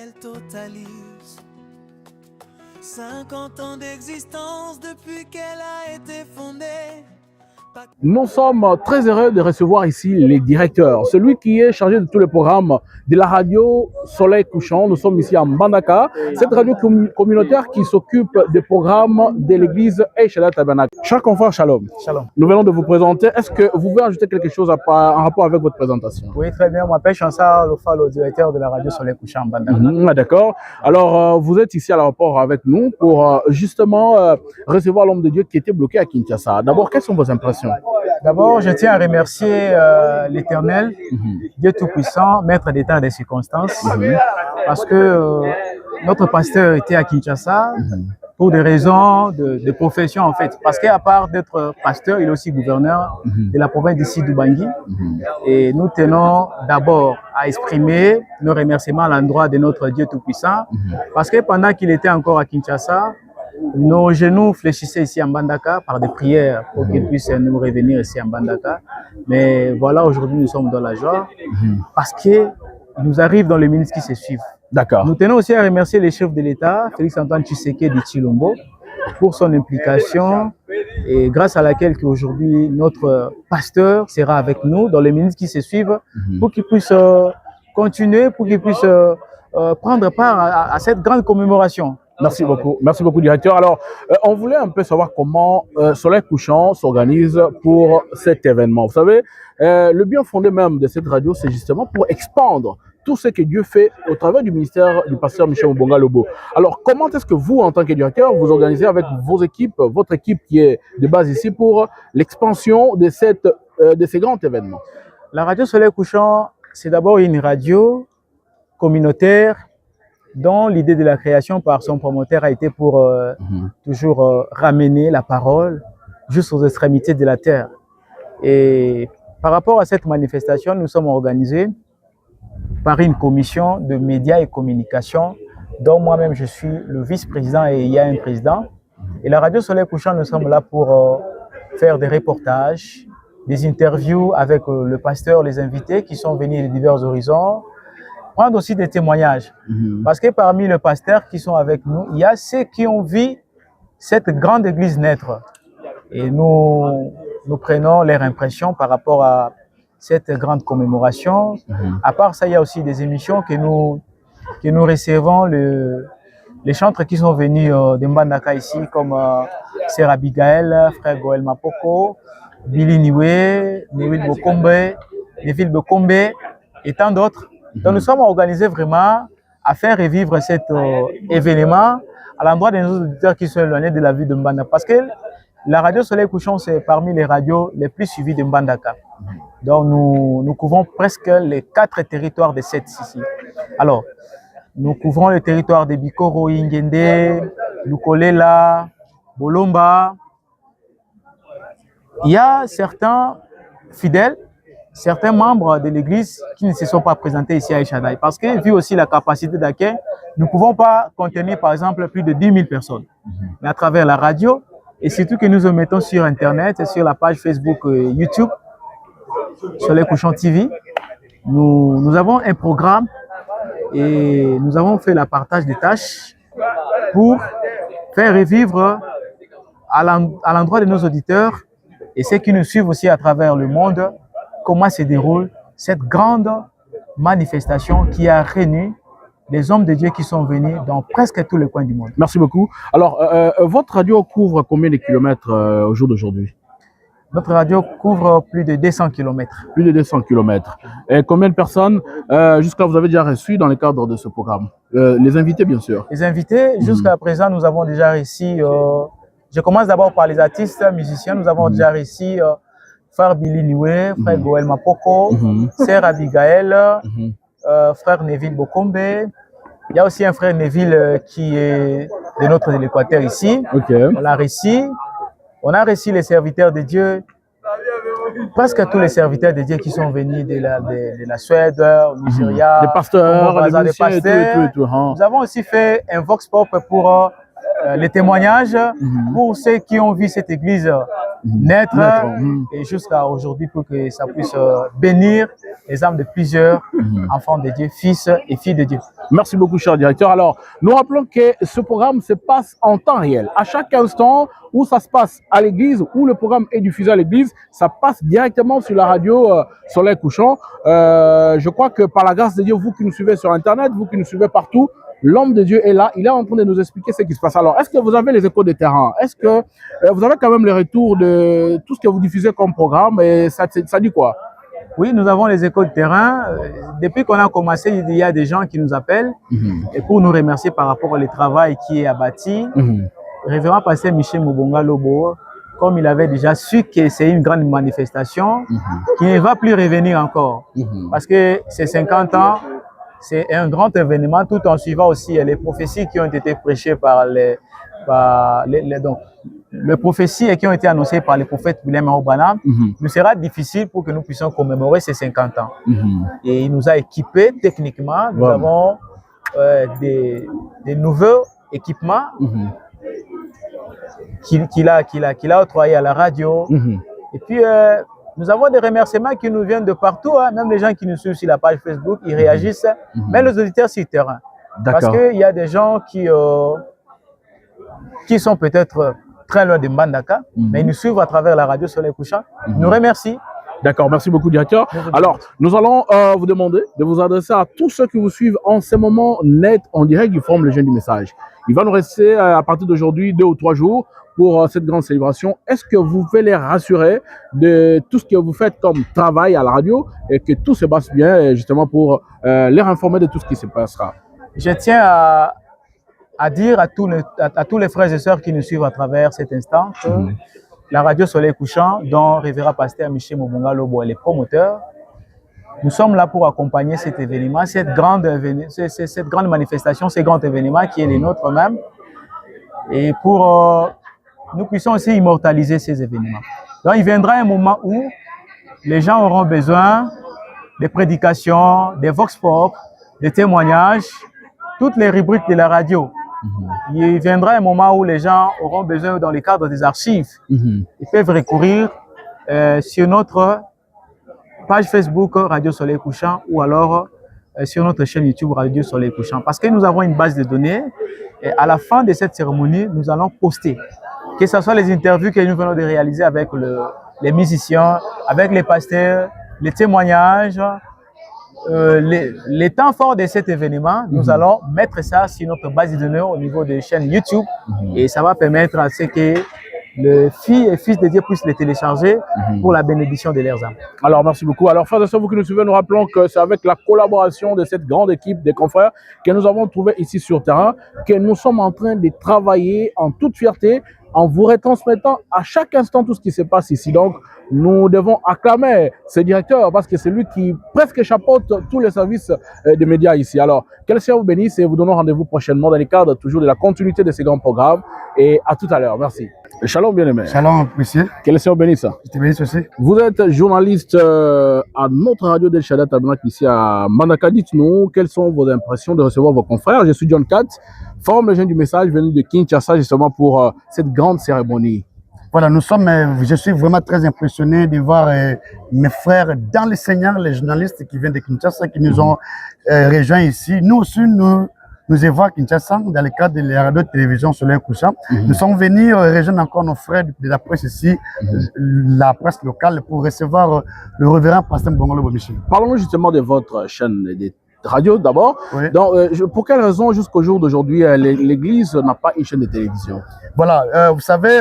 elle totalise 50 ans d'existence depuis qu'elle a été fondée. Nous sommes très heureux de recevoir ici les directeurs, celui qui est chargé de tous les programmes de la radio Soleil Couchant. Nous sommes ici à Mbandaka, cette radio communautaire qui s'occupe des programmes de l'église Eishela Tabernacle. Cher confrère, shalom. Shalom. Nous venons de vous présenter. Est-ce que vous pouvez ajouter quelque chose en rapport avec votre présentation? Oui, très bien. Je m'appelle Chansar Lofalo, directeur de la radio Soleil Couchant Mbandaka. D'accord. Alors, vous êtes ici à l'aéroport avec nous pour justement recevoir l'homme de Dieu qui était bloqué à Kinshasa. D'abord, quelles sont vos impressions? D'abord, je tiens à remercier l'Éternel, Dieu Tout-Puissant, maître des temps et des circonstances, parce que notre pasteur était à Kinshasa pour des raisons de profession en fait. Parce qu'à part d'être pasteur, il est aussi gouverneur de la province d'ici d'Ubangi. Et nous tenons d'abord à exprimer nos remerciements à l'endroit de notre Dieu Tout-Puissant, parce que pendant qu'il était encore à Kinshasa, nos genoux fléchissaient ici à Mbandaka par des prières pour qu'ils puissent nous revenir ici à Mbandaka. Mais voilà, aujourd'hui, nous sommes dans la joie parce qu'il nous arrive dans les minutes qui se suivent. D'accord. Nous tenons aussi à remercier les chefs de l'État, Félix-Antoine Tshisekedi Tshilombo, pour son implication et grâce à laquelle aujourd'hui notre pasteur sera avec nous dans les minutes qui se suivent pour qu'il puisse continuer, pour qu'il puisse prendre part à cette grande commémoration. Merci beaucoup, directeur. Alors, on voulait un peu savoir comment Soleil Couchant s'organise pour cet événement. Vous savez, le bien fondé même de cette radio, c'est justement pour expandre tout ce que Dieu fait au travers du ministère du pasteur Michel Mbonga Lobo. Alors, comment est-ce que vous, en tant que directeur, vous organisez avec vos équipes, votre équipe qui est de base ici pour l'expansion de ces grands événements? La radio Soleil Couchant, c'est d'abord une radio communautaire dont l'idée de la création par son promoteur a été pour toujours ramener la parole jusqu'aux extrémités de la terre. Et par rapport à cette manifestation, nous sommes organisés par une commission de médias et communication dont moi-même je suis le vice-président et il y a un président. Et la radio Soleil Couchant, nous sommes là pour faire des reportages, des interviews avec le pasteur, les invités qui sont venus de divers horizons, prendre aussi des témoignages. Parce que parmi les pasteurs qui sont avec nous, il y a ceux qui ont vu cette grande église naître. Et nous prenons leur impression par rapport à cette grande commémoration. À part ça, il y a aussi des émissions que nous recevons, les chantres qui sont venus de Mbandaka ici, comme Sœur Abigail, Frère Goël Mapoko, Billy Niwe, Neville Bokombe et tant d'autres. Donc nous sommes organisés vraiment à faire revivre cet événement à l'endroit de nos auditeurs qui sont éloignés de la ville de Mbandaka. Parce que la radio Soleil Couchant, c'est parmi les radios les plus suivies de Mbandaka. Donc nous couvrons presque les 4 territoires de cette ici. Alors, nous couvrons le territoire de Bikoro, Ingende, Lukolela, Bolomba. Il y a certains fidèles, certains membres de l'église qui ne se sont pas présentés ici à Eshadai. Parce que, vu aussi la capacité d'accueil, nous ne pouvons pas contenir, par exemple, plus de 10 000 personnes. Mais à travers la radio, et surtout que nous mettons sur Internet et sur la page Facebook et YouTube, Soleil Couchant TV, nous avons un programme et nous avons fait le partage des tâches pour faire revivre à l'endroit de nos auditeurs et ceux qui nous suivent aussi à travers le monde, comment se déroule cette grande manifestation qui a réuni les hommes de Dieu qui sont venus dans presque tous les coins du monde. Merci beaucoup. Alors, votre radio couvre combien de kilomètres au jour d'aujourd'hui? Notre radio couvre plus de 200 km. Plus de 200 km. Et combien de personnes jusqu'à vous avez déjà reçu dans le cadre de ce programme? Les invités, bien sûr. Les invités, jusqu'à présent, nous avons déjà réussi. Je commence d'abord par les artistes, musiciens. Nous avons déjà réussi Frère Billy Niwe, Frère Goël Mapoko, Sœur Abigail, Frère Neville Bokombe. Il y a aussi un frère Neville qui est de notre l'Équateur ici. On l'a réussi. On a reçu les serviteurs de Dieu, presque tous les serviteurs de Dieu qui sont venus de la Suède, au Nigeria, des pasteurs, des pasteurs. Et tout. Nous avons aussi fait un vox pop pour les témoignages pour ceux qui ont vu cette église naître et jusqu'à aujourd'hui pour que ça puisse bénir les âmes de plusieurs enfants de Dieu, fils et filles de Dieu. Merci beaucoup, cher directeur. Alors, nous rappelons que ce programme se passe en temps réel. À chaque instant où ça se passe à l'église, où le programme est diffusé à l'église, ça passe directement sur la radio Soleil Couchant. Je crois que par la grâce de Dieu, vous qui nous suivez sur Internet, vous qui nous suivez partout, l'homme de Dieu est là, il est en train de nous expliquer ce qui se passe. Alors, est-ce que vous avez les échos de terrain? Est-ce que vous avez quand même les retours de tout ce que vous diffusez comme programme? Et ça dit quoi? Oui, nous avons les échos de terrain. Depuis qu'on a commencé, il y a des gens qui nous appellent et pour nous remercier par rapport au travail qui est abattu. Révérend pasteur Michel Mobonga Lobo, comme il avait déjà su que c'est une grande manifestation, qui ne va plus revenir encore. Parce que ces 50 ans, c'est un grand événement, tout en suivant aussi les prophéties qui ont été prêchées par les prophéties et qui ont été annoncées par les prophètes William Branham. Nous sera difficile pour que nous puissions commémorer ces 50 ans. Et il nous a équipés techniquement. Nous avons des nouveaux équipements qu'il a octroyés à la radio. Et puis, nous avons des remerciements qui nous viennent de partout, même les gens qui nous suivent sur la page Facebook, ils réagissent, même les auditeurs sur le terrain. Parce qu'il y a des gens qui sont peut-être très loin de Mbandaka, mais ils nous suivent à travers la radio Soleil Couchant. Ils nous remercient. D'accord, merci beaucoup, directeur. Alors, nous allons vous demander de vous adresser à tous ceux qui vous suivent en ce moment net, en direct, qui forment le jeûne du message. Il va nous rester à partir d'aujourd'hui 2 ou 3 jours pour cette grande célébration. Est-ce que vous pouvez les rassurer de tout ce que vous faites comme travail à la radio et que tout se passe bien, justement pour les informer de tout ce qui se passera? Je tiens à dire à tous les frères et sœurs qui nous suivent à travers cet instant que la radio Soleil Couchant, dont révérend pasteur Michel Mobonga Lobo est le promoteur, nous sommes là pour accompagner cet événement, cette grande manifestation, ce grand événement qui est le nôtre même, et pour nous puissions aussi immortaliser ces événements. Donc il viendra un moment où les gens auront besoin des prédications, des vox pop, des témoignages, toutes les rubriques de la radio. Il viendra un moment où les gens auront besoin, dans le cadre des archives, ils peuvent recourir sur notre page Facebook Radio Soleil Couchant ou alors sur notre chaîne YouTube Radio Soleil Couchant. Parce que nous avons une base de données et à la fin de cette cérémonie, nous allons poster, que ce soit les interviews que nous venons de réaliser avec les musiciens, avec les pasteurs, les témoignages, les temps forts de cet événement, nous allons mettre ça sur notre base de données au niveau des chaînes YouTube et ça va permettre à ce que les filles et fils de Dieu puissent les télécharger pour la bénédiction de leurs âmes. Alors, merci beaucoup. Alors, frères et sœurs, vous qui nous suivez, nous rappelons que c'est avec la collaboration de cette grande équipe des confrères que nous avons trouvé ici sur terrain, que nous sommes en train de travailler en toute fierté, en vous retransmettant à chaque instant tout ce qui se passe ici. Donc, nous devons acclamer ce directeur parce que c'est lui qui presque chapeaute tous les services des médias ici. Alors, que le Seigneur vous bénisse et vous donnons rendez-vous prochainement dans les cadres toujours de la continuité de ces grands programmes. Et à tout à l'heure. Merci. Shalom, bien-aimé. Shalom, monsieur. Que le Seigneur bénisse. Je te bénisse aussi. Vous êtes journaliste à notre radio d'El Shaddai Tabernacle ici à Mbandaka. Dites-nous, quelles sont vos impressions de recevoir vos confrères? Je suis John Kat, forme le jeune du message venu de Kinshasa justement pour cette grande cérémonie. Voilà, je suis vraiment très impressionné de voir mes frères dans le Seigneur, les journalistes qui viennent de Kinshasa, qui nous ont rejoints ici. Nous aussi, nous évoquons Kinshasa dans le cadre de la radio-télévision Soleil Couchant. Nous sommes venus rejoindre encore nos frères de la presse ici, la presse locale, pour recevoir le révérend pasteur Mbonga Lobo Michel. Parlons justement de votre chaîne de radio d'abord. Oui. Donc, pour quelle raison, jusqu'au jour d'aujourd'hui, l'Église n'a pas une chaîne de télévision? Voilà, vous savez,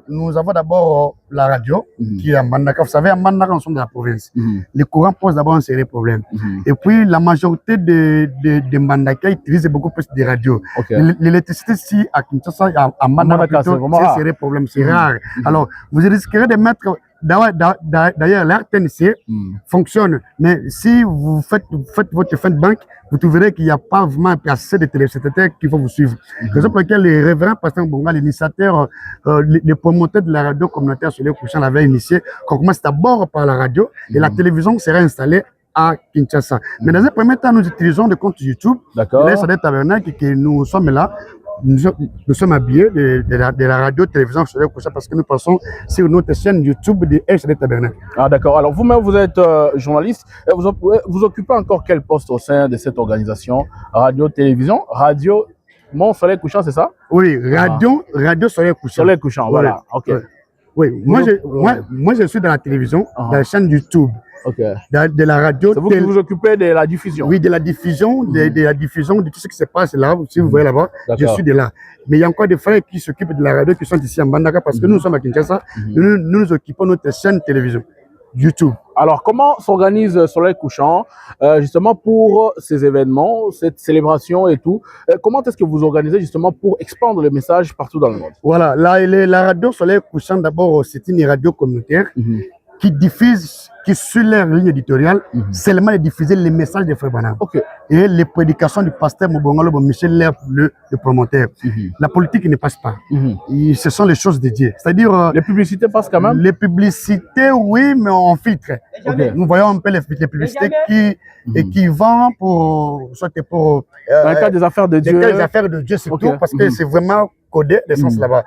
nous avons d'abord la radio qui est à Mbandaka. Vous savez, à Mbandaka, nous sommes dans la province. Le courant pose d'abord un sérieux problème. Et puis, la majorité de Mbandaka utilisent beaucoup plus de radios. Okay. L'électricité ici à Kinshasa, à Mbandaka, c'est un sérieux problème, c'est rare. Alors, vous risquerez de mettre... D'ailleurs, l'RTNC fonctionne, mais si vous faites votre fin de banque, vous trouverez qu'il n'y a pas vraiment assez de téléspectateurs qui vont vous suivre. C'est pour laquelle le révérend pasteur Mbonga, l'initiateur, le promoteur de la radio communautaire Soleil Couchant l'avait initié, qu'on commence d'abord par la radio et la télévision sera installée à Kinshasa. Mais dans un premier temps, nous utilisons des comptes YouTube, les Shaddai Tabernacle, que nous sommes là nous sommes habillés de la radio-télévision Soleil Couchant parce que nous passons sur notre chaîne YouTube de HD Tabernacle. Ah d'accord. Alors vous-même, vous êtes journaliste. Vous occupez encore quel poste au sein de cette organisation radio-télévision? Radio Mon Soleil Couchant, c'est ça? Oui, radio Soleil Couchant. Soleil Couchant, voilà. Ok. Oui, moi je suis dans la télévision, dans la chaîne YouTube. Ok. De la radio. C'est vous qui vous occupez de la diffusion? Oui, de la diffusion, de la diffusion de tout ce qui se passe là. Si vous voyez là-bas, je suis de là. Mais il y a encore des frères qui s'occupent de la radio qui sont ici à Mbandaka parce que nous sommes à Kinshasa. Nous nous occupons de notre chaîne télévision YouTube. Alors, comment s'organise Soleil Couchant justement pour ces événements, cette célébration et tout? Comment est-ce que vous organisez justement pour expandre le message partout dans le monde? Voilà, la radio Soleil Couchant, d'abord, c'est une radio communautaire qui diffuse, qui sur leur ligne éditoriale, seulement de diffuser les messages de Frère Branham. Et les prédications du pasteur Mobongalo Michel, le promoteur. La politique ne passe pas. Ce sont les choses de Dieu. C'est-à-dire... les publicités passent quand même? Les publicités, oui, mais on filtre. Nous voyons un peu les publicités qui vendent pour... dans le cadre des affaires de Dieu. Dans le cadre des affaires de Dieu, surtout, parce que c'est vraiment codé l'essence là-bas.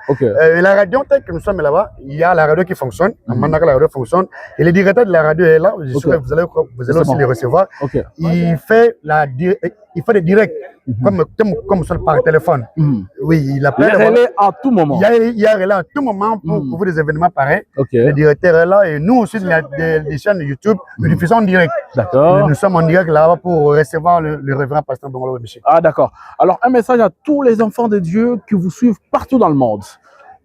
La radio, tant que nous sommes là-bas, il y a la radio qui fonctionne. Maintenant que la radio fonctionne, et le directeur de la radio est là. Je suis sûr que vous allez aussi le recevoir. Il fait des directs, comme ça par téléphone. Oui, il appelle. Il y a relais à tout moment. Il y a relais à tout moment pour couvrir des événements pareils. Le directeur est là et nous aussi, des chaînes YouTube, nous diffusons en direct. D'accord. Nous sommes en direct là-bas pour recevoir le révérend pasteur Bongolo Michel. Ah, d'accord. Alors, un message à tous les enfants de Dieu qui vous suivent partout dans le monde.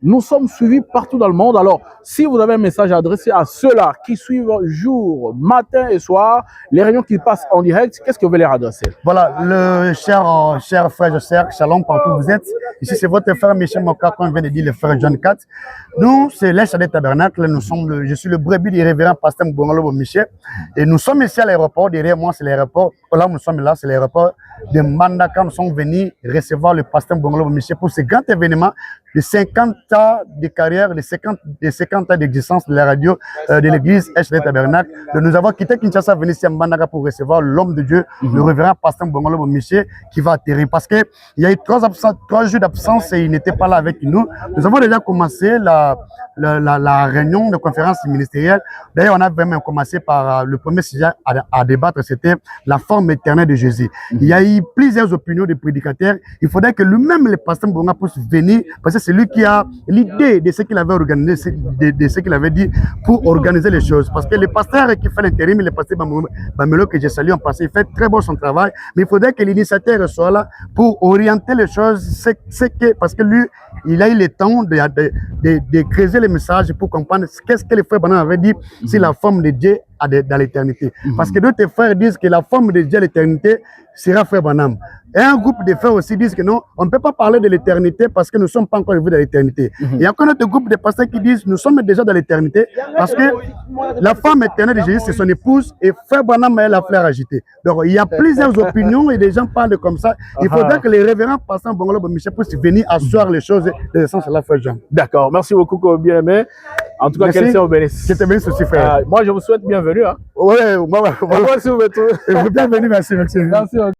Nous sommes suivis partout dans le monde. Alors, si vous avez un message à adresser à ceux-là qui suivent jour, matin et soir, les réunions qui passent en direct, qu'est-ce que vous voulez leur adresser? Voilà, le cher frère Joseph, shalom partout où vous êtes. Ici, c'est votre frère Michel Moka, comme vient de dire le frère John 4. Nous, c'est l'Hd Tabernacle. Je suis le brebis du révérend pasteur Mbongalo Michel. Et nous sommes ici à l'aéroport. Derrière moi, c'est l'aéroport. Là où nous sommes là, c'est l'aéroport de Mbandaka. Nous sommes venus recevoir le pasteur Mbongalo Michel pour ce grand événement de 50 ans de carrière, de 50 ans d'existence de la radio de l'église HD Tabernacle. Nous avons quitté Kinshasa, venir ici à Mbandaka pour recevoir l'homme de Dieu, le révérend pasteur Mbongalo Michel, qui va atterrir. Parce qu'il y a eu 3 jours d'absence et il n'était pas là avec nous. Nous avons déjà commencé la réunion de conférence ministérielle. D'ailleurs, on a vraiment commencé par le premier sujet à débattre, c'était la forme éternelle de Jésus. Il y a eu plusieurs opinions de prédicateurs. Il faudrait que lui-même, le pasteur Mbonga, puisse venir, parce que c'est lui qui a l'idée de ce qu'il avait organisé, de ce qu'il avait dit pour organiser les choses. Parce que le pasteur qui fait l'intérim, le pasteur Bamelo, que j'ai salué en passé, il fait très bon son travail, mais il faudrait que l'initiateur soit là pour orienter les choses, parce que lui, il a eu le temps de creuser les messages pour comprendre qu'est-ce que le frère Branham avait dit sur la forme de Dieu dans l'éternité. Parce que d'autres frères disent que la forme de Dieu à l'éternité sera frère Branham. Et un groupe de frères aussi disent que non, on ne peut pas parler de l'éternité parce que nous ne sommes pas encore arrivés dans l'éternité. Il y a encore notre groupe de pasteurs qui disent nous sommes déjà dans l'éternité parce que la femme éternelle de Jésus, c'est son épouse et frère Branham est la fleur agitée. Donc il y a plusieurs opinions et des gens parlent comme ça. Il faudrait que les révérends pasteurs Mbongalo Michel puissent venir asseoir les choses de l'essence de la frère Jean. D'accord, merci beaucoup, bien-aimé. En tout cas, quel Seigneur vous bénisse. Je te bénisse aussi, frère. Moi, je vous souhaite bienvenue. Hein. Ouais, moi, si vous êtes bienvenue, merci. Merci.